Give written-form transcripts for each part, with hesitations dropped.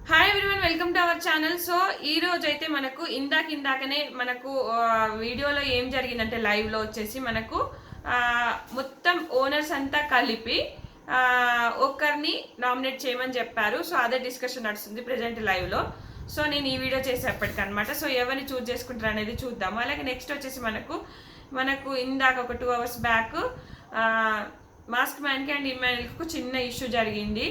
Hi everyone, welcome to our channel. So ఈ రోజు అయితే మనకు ఇందాకనే మనకు వీడియోలో ఏం జరిగిందంటే లైవ్లో వచ్చేసి మనకు మొత్తం ఓనర్స్ అంతా కలిపి ఒకరిని నామినేట్ చేయమని చెప్పారు. సో అదే డిస్కషన్ నడుస్తుంది ప్రెజెంట్ లైవ్లో. సో నేను ఈ వీడియో చేసేప్పటికనమాట. సో ఎవరిని చూస్ చేసుకుంటారు అనేది చూద్దాము. అలాగే నెక్స్ట్ వచ్చేసి మనకు ఇందాక ఒక 2 hours బ్యాక్ మాస్క్ మ్యాన్కి అండ్ ఇమాన్యుయల్కి చిన్న ఇష్యూ జరిగింది.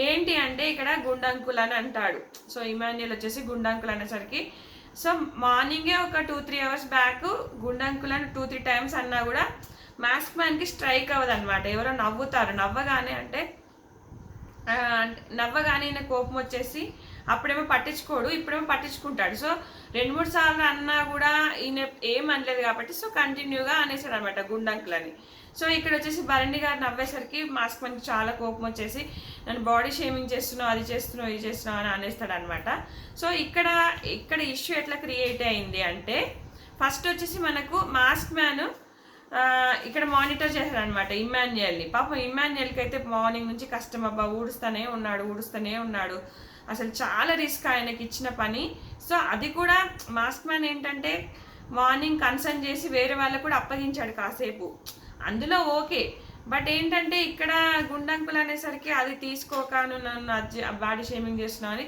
ఏంటి అంటే ఇక్కడ గుండంకుల్ అని అంటాడు. సో ఇమాన్యుయల్ వచ్చేసి గుండంకుల్ అనేసరికి సో మార్నింగే ఒక 2-3 hours బ్యాక్ గుండంకుల్ అని 2-3 times అన్నా కూడా మాస్క్ మ్యాన్కి స్ట్రైక్ అవ్వదు అనమాట. ఎవరో నవ్వుతారు, నవ్వగానే ఈయన కోపం వచ్చేసి అప్పుడేమో పట్టించుకోడు, ఇప్పుడేమో పట్టించుకుంటాడు. సో 2-3 సార్లు అన్నా కూడా ఈయన ఏం అనలేదు కాబట్టి సో కంటిన్యూగా అనేసాడు అనమాట గుండంకుల్ అని. సో ఇక్కడ వచ్చేసి భరణి గారు నవ్వేసరికి మాస్క్ మ్యాన్కి చాలా కోపం వచ్చేసి నన్ను బాడీ షేమింగ్ చేస్తున్నావు, అది చేస్తున్నావు, ఇది చేస్తున్నావు అని అనేస్తాడు అనమాట. సో ఇక్కడ ఇష్యూ ఎట్లా క్రియేట్ అయింది అంటే ఫస్ట్ వచ్చేసి మనకు మాస్క్ మ్యాన్ ఇక్కడ మానిటర్ చేశారనమాట ఇమాన్యుయల్ని. పాపం ఇమాన్యుయల్కి అయితే మార్నింగ్ నుంచి కష్టం అబ్బా, ఊడుస్తూనే ఉన్నాడు. అసలు చాలా రిస్క్ ఆయనకి ఇచ్చిన పని. సో అది కూడా మాస్క్ మ్యాన్ ఏంటంటే మార్నింగ్ కన్సర్న్ చేసి వేరే వాళ్ళకు కూడా అప్పగించాడు కాసేపు, అందులో ఓకే. బట్ ఏంటంటే ఇక్కడ గుండంకుల్ అనేసరికి అది తీసుకోక నన్ను బాడీ షేమింగ్ చేస్తున్నావు అని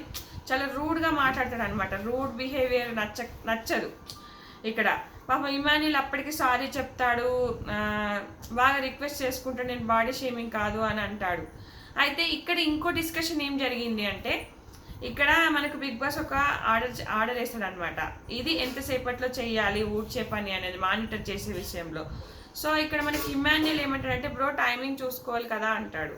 చాలా రూడ్గా మాట్లాడతాడు అనమాట. రూడ్ బిహేవియర్ నచ్చదు ఇక్కడ. పాపం ఇమాన్యుయల్ అప్పటికి సారీ చెప్తాడు, బాగా రిక్వెస్ట్ చేసుకుంటాడు, నేను బాడీ షేమింగ్ కాదు అని అంటాడు. అయితే ఇక్కడ ఇంకో డిస్కషన్ ఏం జరిగింది అంటే ఇక్కడ మనకు బిగ్ బాస్ ఒక ఆర్డర్ వేస్తాడు అనమాట. ఇది ఎంతసేపట్లో చెయ్యాలి ఊడ్చే పని అనేది మానిటర్ చేసే విషయంలో. సో ఇక్కడ మనకి ఇమాన్యుయల్ ఏమంటాడంటే బ్రో టైమింగ్ చూసుకోవాలి కదా అంటాడు.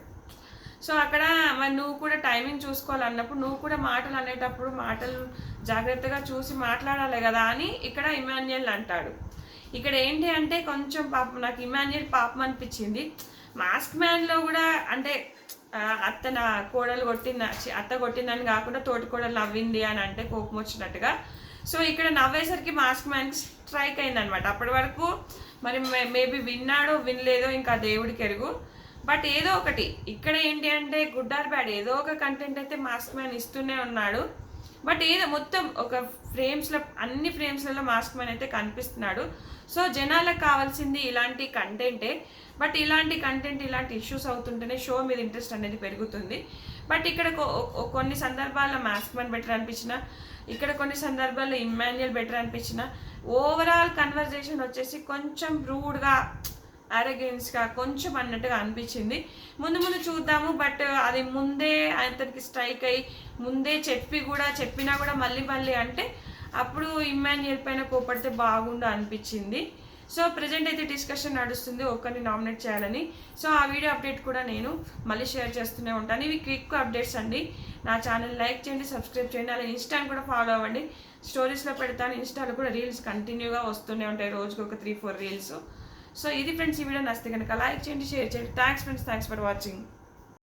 సో అక్కడ మరి నువ్వు కూడా టైమింగ్ చూసుకోవాలన్నప్పుడు నువ్వు కూడా మాటలు అనేటప్పుడు మాటలు జాగ్రత్తగా చూసి మాట్లాడాలి కదా అని ఇక్కడ ఇమాన్యుయల్ అంటాడు. ఇక్కడ ఏంటి అంటే కొంచెం పాపం నాకు ఇమాన్యుయల్ పాపం అనిపించింది. మాస్క్ మ్యాన్లో కూడా అంటే అత్త కొట్టిందని కాకుండా తోటి కోడలు నవ్వింది అని అంటే కోపం వచ్చినట్టుగా. సో ఇక్కడ నవ్వేసరికి మాస్క్ మ్యాన్కి స్ట్రైక్ అయింది అనమాట. అప్పటి వరకు మరి మేబీ విన్నాడో వినలేదో ఇంకా దేవుడికి ఎరుగు. బట్ ఏదో ఒకటి ఇక్కడ ఏంటి అంటే గుడ్ ఆర్ బ్యాడ్ ఏదో ఒక కంటెంట్ అయితే మాస్క్ మ్యాన్ ఇస్తూనే ఉన్నాడు. బట్ ఏదో మొత్తం ఒక అన్ని ఫ్రేమ్స్లలో మాస్క్ మ్యాన్ అయితే కనిపిస్తున్నాడు. సో జనాలకు కావాల్సింది ఇలాంటి కంటెంటే. బట్ ఇలాంటి కంటెంట్ ఇలాంటి ఇష్యూస్ అవుతుంటేనే షో మీద ఇంట్రెస్ట్ అనేది పెరుగుతుంది. బట్ ఇక్కడ కొన్ని సందర్భాల్లో మాస్క్ మ్యాన్ బెటర్ అనిపించిన, ఇక్కడ కొన్ని సందర్భాల్లో ఇమాన్యుయల్ బెటర్ అనిపించిన, ఓవరాల్ కన్వర్జేషన్ వచ్చేసి కొంచెం రూడ్గా అరగెన్స్గా కొంచెం అన్నట్టుగా అనిపించింది. ముందు చూద్దాము. బట్ అది ముందే అతనికి స్ట్రైక్ అయ్యి ముందే చెప్పినా కూడా మళ్ళీ అంటే అప్పుడు ఇమాన్యుయల్ పైన కోపడితే బాగుండు అనిపించింది. సో ప్రజెంట్ అయితే డిస్కషన్ నడుస్తుంది ఒకరిని నామినేట్ చేయాలని. సో ఆ వీడియో అప్డేట్ కూడా నేను మళ్ళీ షేర్ చేస్తూనే ఉంటాను. ఇవి క్విక్ అప్డేట్స్ అండి. నా ఛానల్ లైక్ చేయండి, సబ్స్క్రైబ్ చేయండి. అలాగే ఇన్స్టాని కూడా ఫాలో అవ్వండి. స్టోరీస్లో పెడతాను, ఇన్స్టాలో కూడా రీల్స్ కంటిన్యూగా వస్తూనే ఉంటాయి, రోజుకి ఒక 3-4 రీల్స్. సో ఇది ఫ్రెండ్స్, ఈ వీడియో నచ్చితే కనుక లైక్ చేయండి, షేర్ చేయండి. Thanks friends, thanks for watching.